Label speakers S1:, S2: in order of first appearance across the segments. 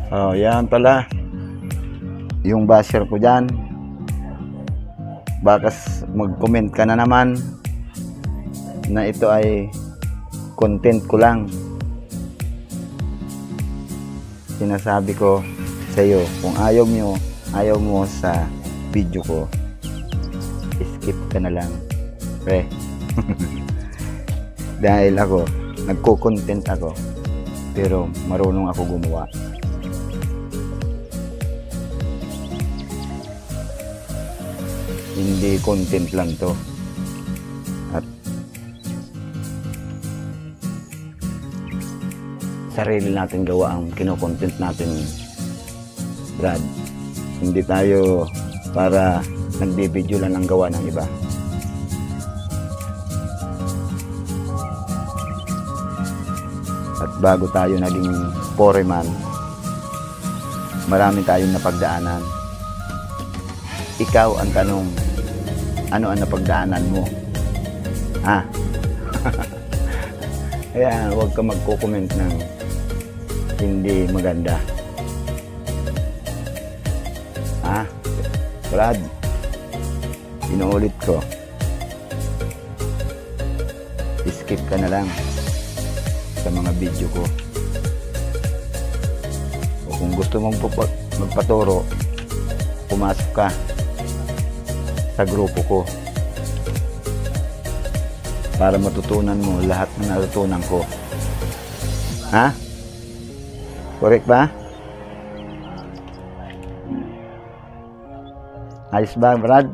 S1: Oh, yan pala. Yung basher ko dyan. Baka mag-comment ka na naman na ito ay content ko lang. Sinasabi ko sa iyo, kung ayaw mo sa video ko, skip ka na lang, pre. Dahil ako, nagko-content ako, pero marunong ako gumawa. Hindi content lang to. At sarili natin gawa ang kino-content natin, Brad. Hindi tayo para nagbibideo lang ang gawa ng iba. At bago tayo naging foreman, marami tayong napagdaanan. Ikaw ang tanong, ano ang napagdaanan mo? Ha? Kaya huwag ka magko-comment ng hindi maganda. Ha? Brad, inuulit ko, skip ka na lang sa mga video ko. O kung gusto mong magpaturo, pumasok ka sa grupo ko para matutunan mo lahat ng natutunan ko. Ha? Correct ba? Ayos ba, Brad?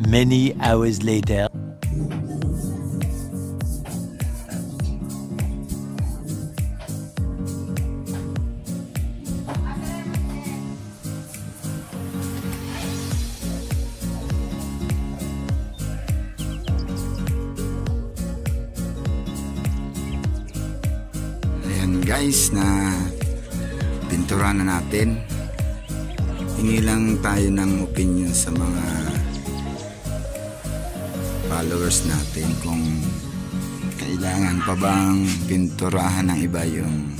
S2: Many hours later.
S1: Ayan guys, na pintura na natin. Hingi lang tayo ng opinion sa mga followers natin kung kailangan pa bang pinturahan ng iba yung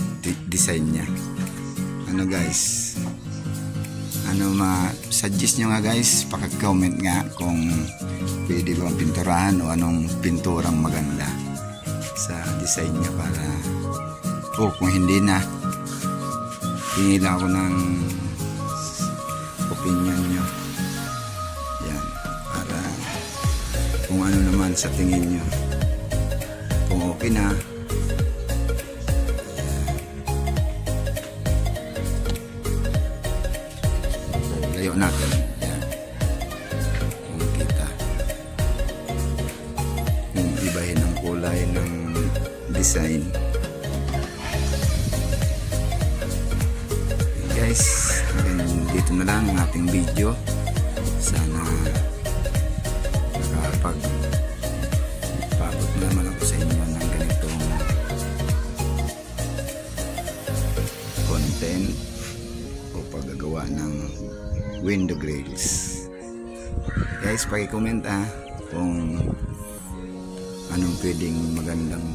S1: design niya. Ano guys, ano suggest nyo nga guys, paki-comment nga kung pwede bang pinturahan o anong pinturang maganda sa design niya para kung hindi na, hingi lang ako ng opinion nyo. Yan, para kung ano naman sa tingin nyo kung okay na. Layo natin. Yan. Makikita yung ibahin ng kulay ng design. Guys, dito na lang ang ating video. Sana nakapag-paabot naman ako sa inyo ng ganitong content o paggagawa ng window grills. Guys, paki-comment kung anong pwedeng magandang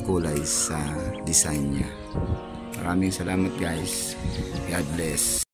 S1: kulay sa design niya. Maraming salamat guys. God bless.